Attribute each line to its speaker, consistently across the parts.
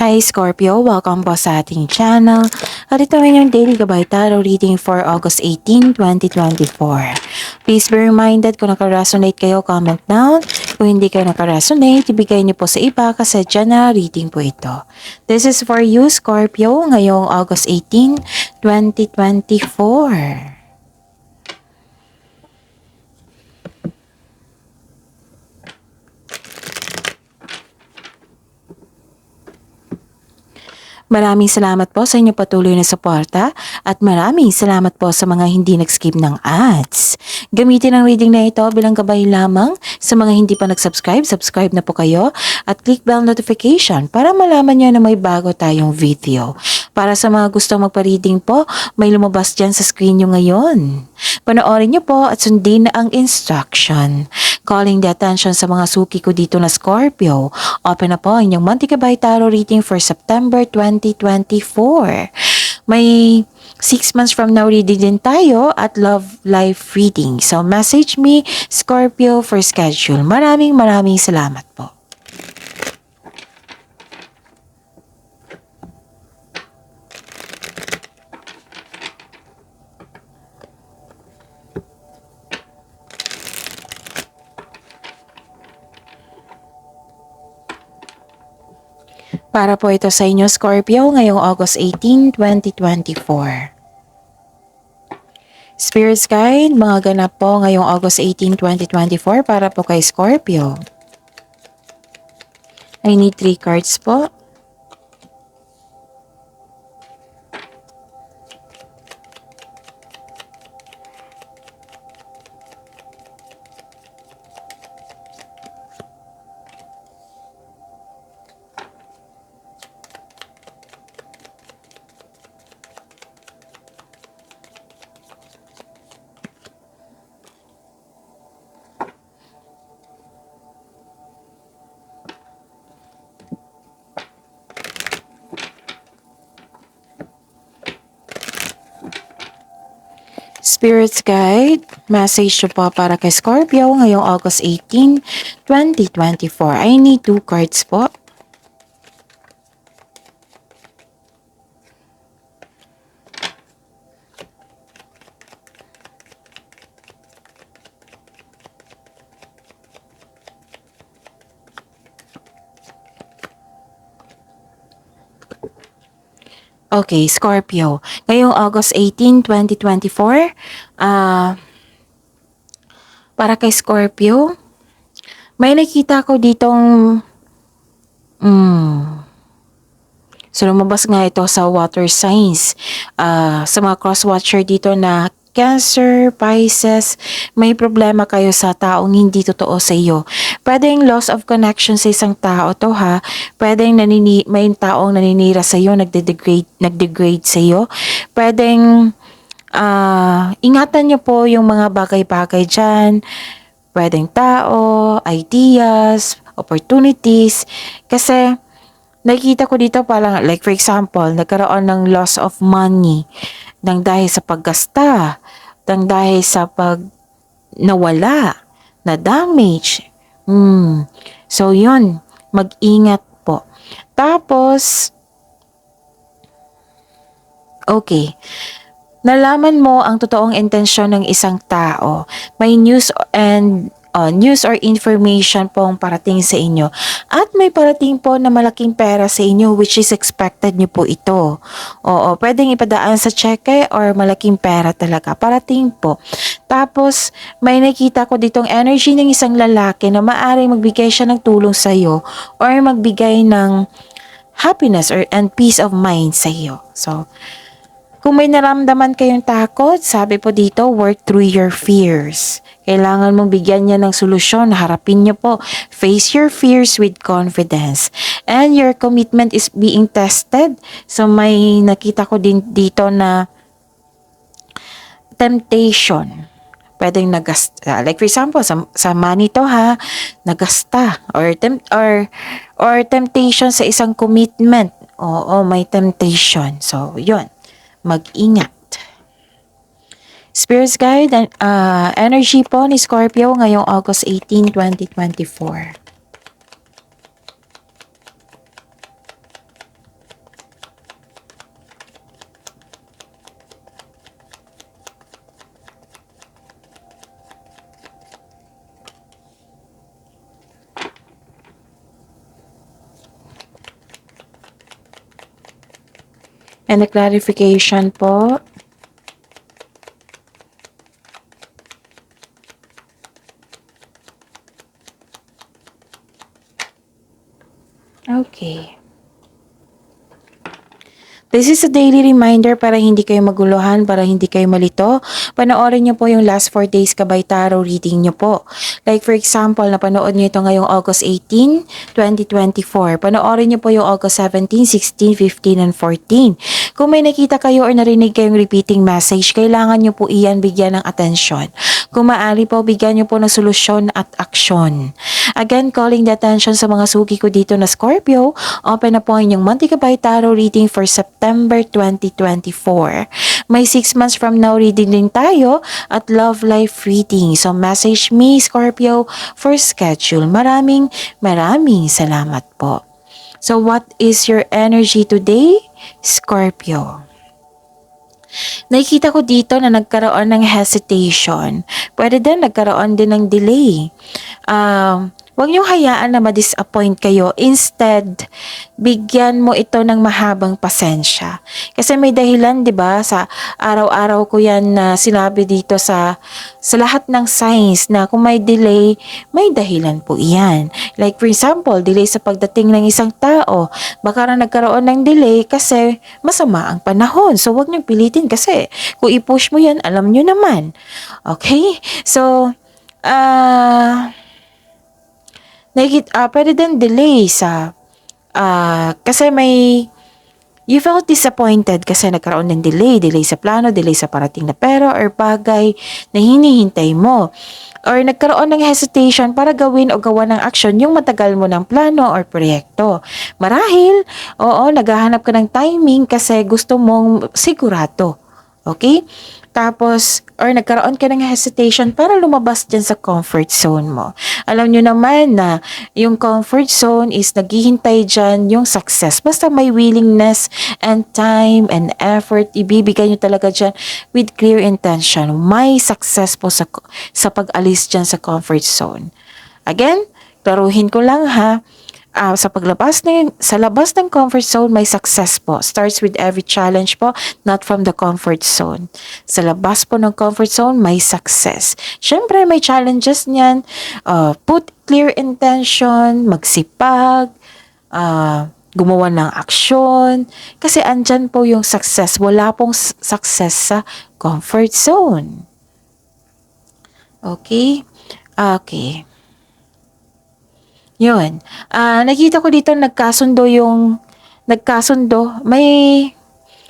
Speaker 1: Hi Scorpio, welcome po sa ating channel. At ito ay yung Daily Gabay Tarot reading for August 18, 2024. Please be reminded kung naka-resonate kayo, comment down. Kung hindi kayo naka-resonate, ibigay niyo po sa iba kasi general reading po ito. This is for you Scorpio ngayong August 18, 2024. Maraming salamat po sa inyong patuloy na suporta at maraming salamat po sa mga hindi nag-skip ng ads. Gamitin ang reading na ito bilang gabay lamang. Sa mga hindi pa nag-subscribe, subscribe na po kayo at click bell notification para malaman nyo na may bago tayong video. Para sa mga gustong magpa-reading po, may lumabas dyan sa screen nyo ngayon. Panoorin nyo po at sundin na ang instruction. Calling the attention sa mga suki ko dito na Scorpio. Open na po ang inyong Monthly Gabay Tarot reading for September 2024. May 6 months from now reading din tayo at love life reading. So message me Scorpio for schedule. Maraming salamat po. Para po ito sa inyo Scorpio ngayong August 18, 2024. Spirit's Guide, mga ganap po ngayong August 18, 2024 para po kay Scorpio. I need 3 cards po. Spirit's Guide, message po para kay Scorpio ngayong August 18, 2024. I need 2 cards po. Okay, Scorpio. Ngayong August 18, 2024, para kay Scorpio, may nakita ko ditong, so lumabas nga ito sa water signs. Sa mga cross-watcher dito na Cancer, Pisces, may problema kayo sa taong hindi totoo sa iyo. Pwedeng loss of connection sa isang tao to ha. Pwedeng may taong naninira sa iyo, nagdegrade sa iyo. Pwedeng ingatan niyo po yung mga bagay-bagay dyan. Pwedeng tao, ideas, opportunities. Kasi nakikita ko dito parang like for example, nagkaroon ng loss of money nang dahil sa paggasta, nang dahil sa nawala, na damage. So yun, mag-ingat po. Tapos, okay, nalaman mo ang totoong intensyon ng isang tao. May news or information pong parating sa inyo. At may parating po na malaking pera sa inyo which is expected nyo po ito. Oo, pwedeng ipadaan sa cheque or malaking pera talaga. Parating po. Tapos, may nakita ko ditong energy ng isang lalaki na maaaring magbigay siya ng tulong sa iyo or magbigay ng happiness and peace of mind sa iyo. So, kung may naramdaman kayong takot, sabi po dito, work through your fears. Kailangan mong bigyan niya ng solusyon. Harapin niyo po. Face your fears with confidence. And your commitment is being tested. So may nakita ko din dito na temptation. Pwedeng nagasta. Like for example, sa money to ha, nagasta. Or temptation sa isang commitment. Oo, may temptation. So, yun. Mag-ingat. Spirit's Guide, energy po ni Scorpio ngayong August 18, 2024. And the clarification po. Okay. This is a daily reminder para hindi kayo maguluhan, para hindi kayo malito. Panoorin niyo po yung last 4 days Kabay Tarot reading niyo po. Like for example, napanood niyo ito ngayong August 18, 2024. Panoorin niyo po yung August 17, 16, 15, and 14. Kung may nakita kayo or narinig kayong repeating message, kailangan niyo po iyan bigyan ng atensyon. Kung maaari po, bigyan niyo po ng solusyon at aksyon. Again, calling the attention sa mga suki ko dito na Scorpio, open na po ang inyong monthly Kabay Tarot reading for September 2024. May 6 months from now reading din tayo at love life reading. So message me Scorpio for schedule. Maraming salamat po. So what is your energy today, Scorpio? Nakikita ko dito na nagkaroon ng hesitation. Pwede din nagkaroon din ng delay. Huwag niyong hayaan na ma-disappoint kayo. Instead, bigyan mo ito ng mahabang pasensya. Kasi may dahilan, 'di ba? Sa araw-araw ko 'yan na sinabi dito sa lahat ng signs na kung may delay, may dahilan po 'yan. Like for example, delay sa pagdating ng isang tao. Baka na nagkaroon ng delay kasi masama ang panahon. So, huwag niyong pilitin kasi kung i-push mo 'yan, alam niyo naman. Okay? So, pwede din delay sa kasi you felt disappointed kasi nagkaroon ng delay sa plano, delay sa parating na pera or bagay na hinihintay mo. Or nagkaroon ng hesitation para gawin o gawa ng aksyon yung matagal mo ng plano or proyekto. Marahil, naghahanap ka ng timing kasi gusto mong sigurado. Okay? Tapos, or nagkaroon ka ng hesitation para lumabas dyan sa comfort zone mo. Alam nyo naman na yung comfort zone is naghihintay dyan yung success. Basta may willingness and time and effort, ibibigay nyo talaga dyan with clear intention. May success po sa pag-alis dyan sa comfort zone. Again, klaruhin ko lang ha. Sa labas ng comfort zone, may success po. Starts with every challenge po, not from the comfort zone. Sa labas po ng comfort zone, may success. Siyempre, may challenges niyan. Put clear intention, magsipag, gumawa ng aksyon. Kasi andyan po yung success. Wala pong success sa comfort zone. Okay? Okay. Yun. Nakita ko dito may,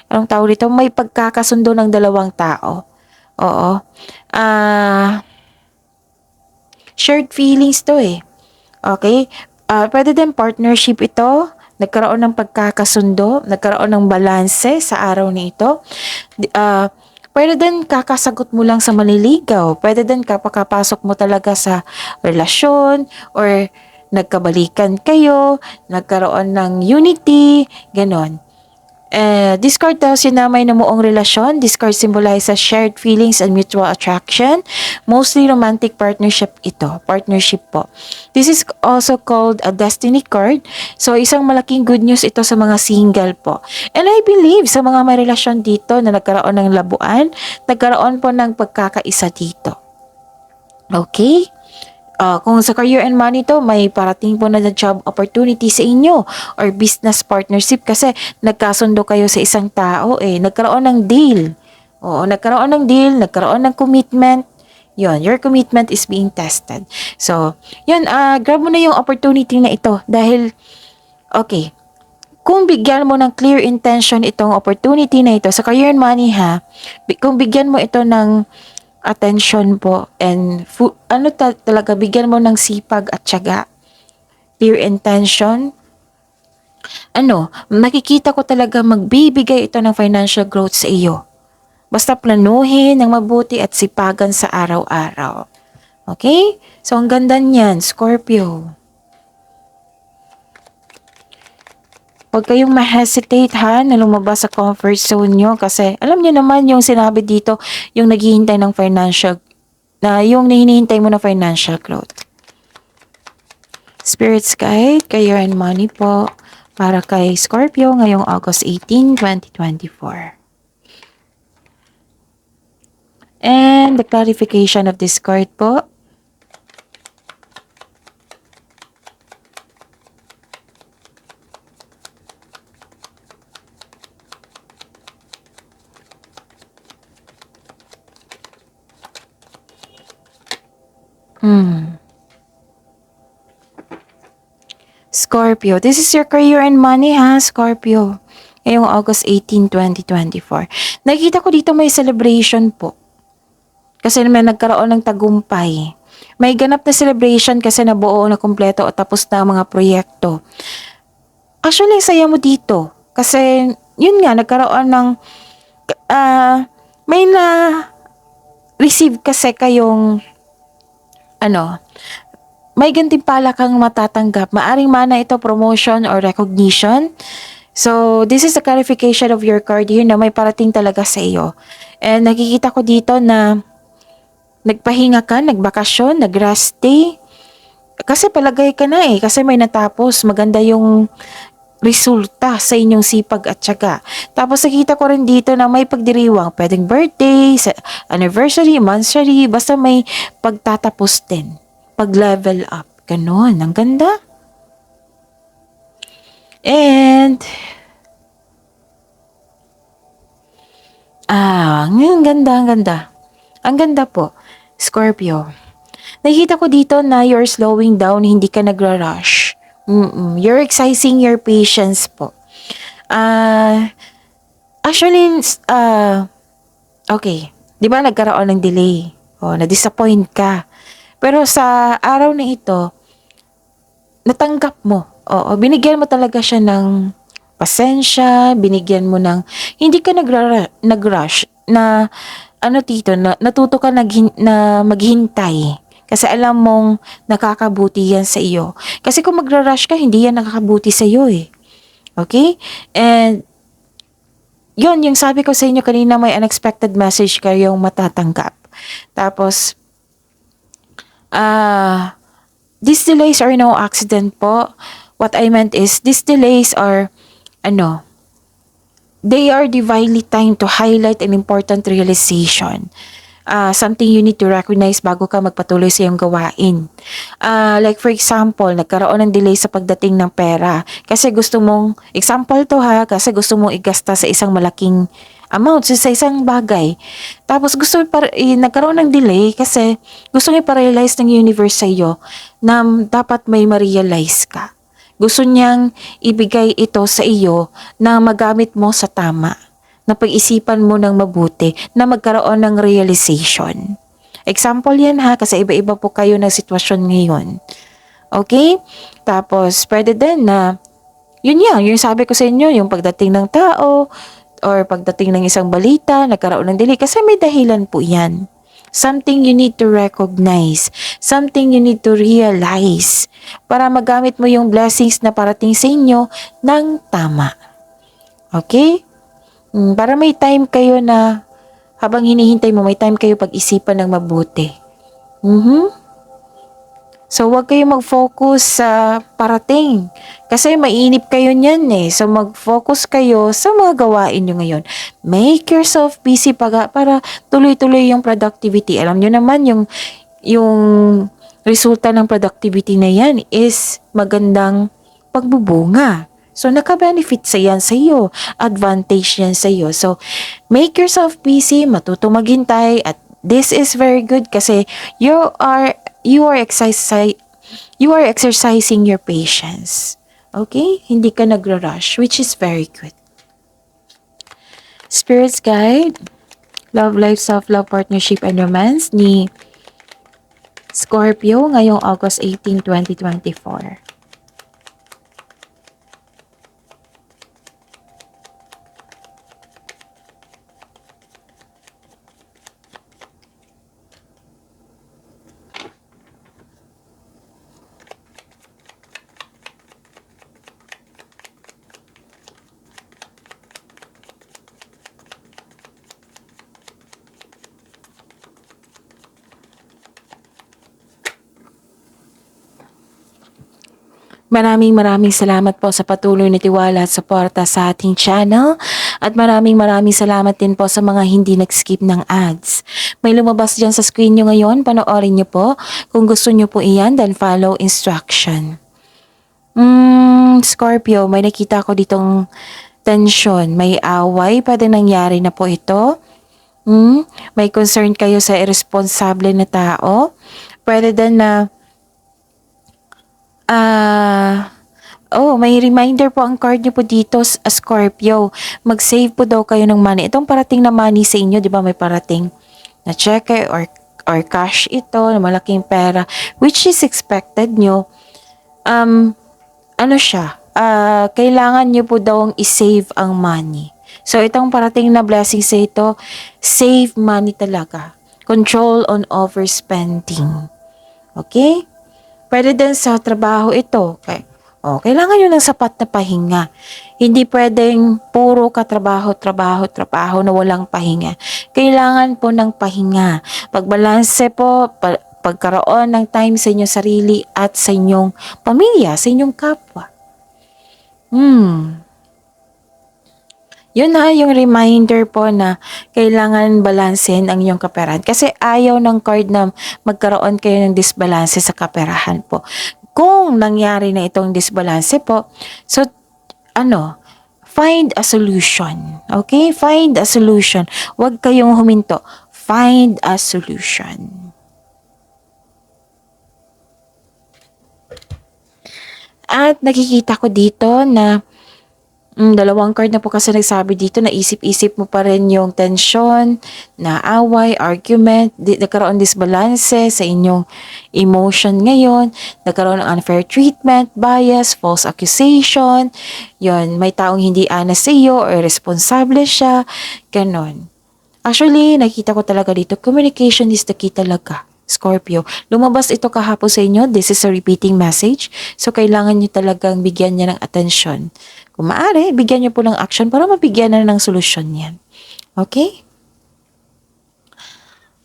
Speaker 1: anong tawag dito? May pagkakasundo ng dalawang tao. Oo. Shared feelings to eh. Okay? Pwede din partnership ito. Nagkaroon ng pagkakasundo, nagkaroon ng balanse sa araw na ito. Pwede din kakasagot mo lang sa manliligaw. Pwede din kapakapasok mo talaga sa relasyon or nagkabalikan kayo, nagkaroon ng unity, ganon. This card tells you na may namuong relasyon. This card symbolizes shared feelings and mutual attraction. Mostly romantic partnership ito. Partnership po. This is also called a destiny card. So, isang malaking good news ito sa mga single po. And I believe sa mga may relasyon dito na nagkaroon ng labuan, nagkaroon po ng pagkakaisa dito. Okay? Kung sa career and money to, may parating po na job opportunity sa inyo or business partnership kasi nagkasundo kayo sa isang tao nagkaroon ng deal. Nagkaroon ng deal, nagkaroon ng commitment. Yun, your commitment is being tested. So, yun, grab mo na yung opportunity na ito dahil, okay, kung bigyan mo ng clear intention itong opportunity na ito sa career and money kung bigyan mo ito ng attention po and talaga bigyan mo ng sipag at tiyaga, clear intention, nakikita ko talaga magbibigay ito ng financial growth sa iyo. Basta planuhin ng mabuti at sipagan sa araw-araw. Okay? So ang ganda niyan, Scorpio. Huwag kayong ma-hesitate na lumabas sa comfort zone nyo kasi alam nyo naman yung sinabi dito, yung naghihintay ng yung hinihintay mo na financial growth. Spirits guide, career and money po para kay Scorpio ngayong August 18, 2024. And the clarification of this card po. Scorpio, this is your career and money ha, Scorpio. Ngayong August 18, 2024. Nakikita ko dito may celebration po. Kasi may nagkaroon ng tagumpay. May ganap na celebration kasi nabuo na kumpleto o tapos na ang mga proyekto. Actually, saya mo dito. Kasi, yun nga, nagkaroon ng, may na-receive kasi kayong, may gantimpala kang matatanggap. Maaring mana ito promotion or recognition. So, this is a clarification of your card here na may parating talaga sa iyo. And nakikita ko dito na nagpahinga ka, nagbakasyon, nag-rest day. Kasi palagay ka na kasi may natapos. Maganda yung resulta sa inyong sipag at tiyaga. Tapos nakita ko rin dito na may pagdiriwang. Pwedeng birthday, anniversary, monthsary, basta may pagtatapos din. Pag-level up. Ganon. Ang ganda. And, ang ganda, ang ganda. Ang ganda po, Scorpio. Nakikita ko dito na you're slowing down, hindi ka nagra-rush. You're exercising your patience po. Actually, okay. Di ba nagkaroon ng delay? Na-disappoint ka. Pero sa araw na ito, natanggap mo. Binigyan mo talaga siya ng pasensya, binigyan mo ng, hindi ka nag-rush na, natuto ka na maghintay. Kasi alam mong nakakabuti yan sa iyo. Kasi kung magra-rush ka, hindi yan nakakabuti sa iyo Okay? And, yun, yung sabi ko sa inyo kanina, may unexpected message kayong matatanggap. Tapos, these delays are no accident po. What I meant is, these delays are, they are divinely timed to highlight an important realization. Something you need to recognize bago ka magpatuloy sa iyong gawain. Like for example, nagkaroon ng delay sa pagdating ng pera. Kasi gusto mong, example to ha, kasi gusto mong igasta sa isang malaking amount sa isang bagay. Tapos nagkaroon ng delay kasi gusto niya pa-realize ng universe sa iyo na dapat may ma-realize ka. Gusto niyang ibigay ito sa iyo na magamit mo sa tama, na pag-isipan mo ng mabuti, na magkaroon ng realization. Example yan ha, kasi iba-iba po kayo ng sitwasyon ngayon. Okay? Tapos, pwede din na, yun yung sabi ko sa inyo, yung pagdating ng tao, or pagdating ng isang balita, nagkaroon ng delay, kasi may dahilan po yan. Something you need to recognize. Something you need to realize para magamit mo yung blessings na parating sa inyo ng tama. Okay? Para may time kayo na habang hinihintay mo, may time kayo pag-isipan ng mabuti. So, huwag kayo mag-focus sa parating. Kasi mainip kayo niyan So, mag-focus kayo sa mga gawain nyo ngayon. Make yourself busy para tuloy-tuloy yung productivity. Alam nyo naman, yung resulta ng productivity na yan is magandang pagbubunga. So, naka-benefit yan sa iyo. Advantage yan sa iyo. So, make yourself busy, matuto maghintay, at this is very good kasi you are exercising your patience. Okay? Hindi ka nagra-rush, which is very good. Spirit's Guide, Love Life, Self-Love, Partnership, and Romance ni Scorpio ngayong August 18, 2024. Maraming salamat po sa patuloy na tiwala at suporta sa ating channel at maraming salamat din po sa mga hindi nag-skip ng ads. May lumabas dyan sa screen nyo ngayon, panoorin nyo po. Kung gusto nyo po iyan, then follow instruction. Scorpio, may nakita ko ditong tension, may away, pwede nangyari na po ito. May concern kayo sa irresponsible na tao. Pwede din na may reminder po ang card niyo po dito, Scorpio. Mag-save po daw kayo ng money. Itong parating na money sa inyo, di ba may parating na cheque or cash ito, na malaking pera, which is expected nyo. Kailangan nyo po daw i-save ang money. So, itong parating na blessing sa ito, save money talaga. Control on overspending. Okay? Pwede din sa trabaho ito. Kailangan nyo ng sapat na pahinga. Hindi pwedeng puro ka trabaho na walang pahinga. Kailangan po ng pahinga. Pagbalanse po, pagkaroon ng time sa inyong sarili at sa inyong pamilya, sa inyong kapwa. Yun na yung reminder po na kailangan balansin ang iyong kaperahan. Kasi ayaw ng card na magkaroon kayo ng disbalance sa kaperahan po. Kung nangyari na itong disbalance po, so find a solution. Okay? Find a solution. Huwag kayong huminto. Find a solution. At nakikita ko dito na dalawang card na po kasi nagsabi dito na isip-isip mo pa rin yung tension, na away, argument, nagkaroon disbalance sa inyong emotion ngayon, nagkaroon ng unfair treatment, bias, false accusation, yon, may taong hindi honest sa iyo or responsable siya, ganon. Actually, nakita ko talaga dito, communication is the key talaga. Scorpio, lumabas ito kahapon sa inyo, this is a repeating message, so kailangan nyo talagang bigyan niya ng atensyon. Kung maaari, bigyan niyo po ng action para mabigyan na ng solusyon yan. Okay?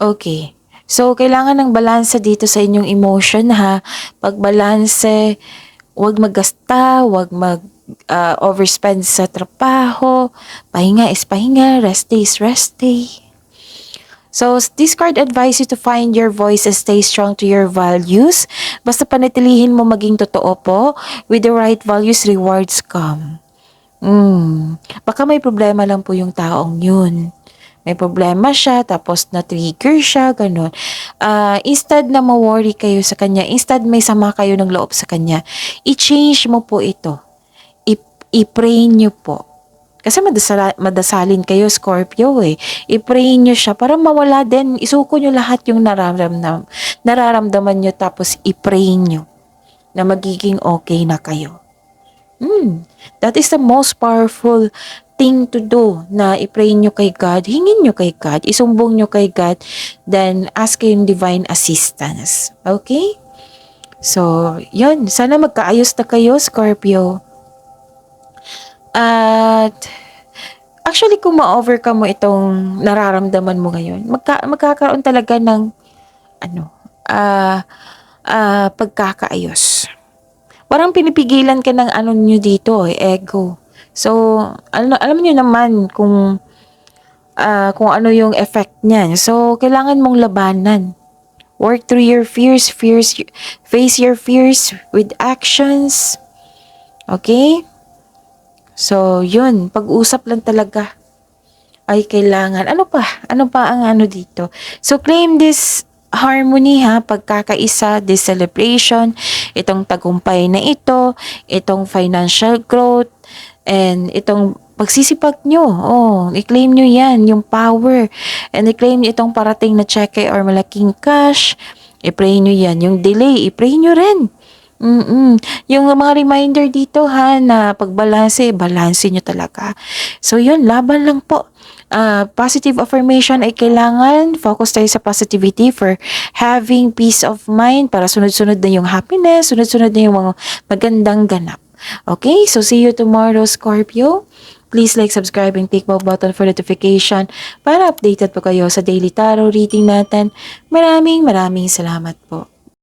Speaker 1: Okay. So, kailangan ng balanse dito sa inyong emotion ha. Pag balanse, huwag maggasta, huwag overspend sa trabaho. Pahinga is pahinga, rest day is rest day. So, this card advise you to find your voice and stay strong to your values. Basta panatilihin mo maging totoo po. With the right values, rewards come. Baka may problema lang po yung taong yun. May problema siya, tapos na-trigger siya, ganun. Instead na ma-worry kayo sa kanya, instead may sama kayo ng loob sa kanya, i-change mo po ito. I-pray nyo po. Kasi madasalin kayo, Scorpio eh. I-pray nyo siya para mawala din. Isuko nyo lahat yung nararamdaman nyo, tapos i-pray nyo na magiging okay na kayo. That is the most powerful thing to do, na i-pray nyo kay God, hingin nyo kay God, isumbong nyo kay God, then ask Him divine assistance. Okay? So, yun. Sana magkaayos na kayo, Scorpio. At actually, kung ma-overcome mo itong nararamdaman mo ngayon, magkakaroon talaga ng pagkakaayos. Parang pinipigilan ka ng nyo dito, ego. So, alam niyo naman kung ano yung effect niyan. So, kailangan mong labanan. Work through your fears, face your fears with actions. Okay? So, yun, pag-usap lang talaga ay kailangan. Ano pa ang dito? So, claim this harmony ha, pagkakaisa, this celebration, itong tagumpay na ito, itong financial growth, and itong pagsisipag nyo. I-claim nyo yan, yung power. And i-claim nyo itong parating na cheque or malaking cash. I-pray nyo yan. Yung delay, i-pray nyo rin. Yung mga reminder dito ha, na pagbalanse, balanse nyo talaga. So yun, laban lang po. Positive affirmation ay kailangan. Focus tayo sa positivity for having peace of mind, para sunod-sunod na yung happiness, sunod-sunod na yung mga magandang ganap. Okay, so see you tomorrow, Scorpio. Please like, subscribe, and click bell button for notification para updated po kayo sa daily tarot reading natin. Maraming salamat po.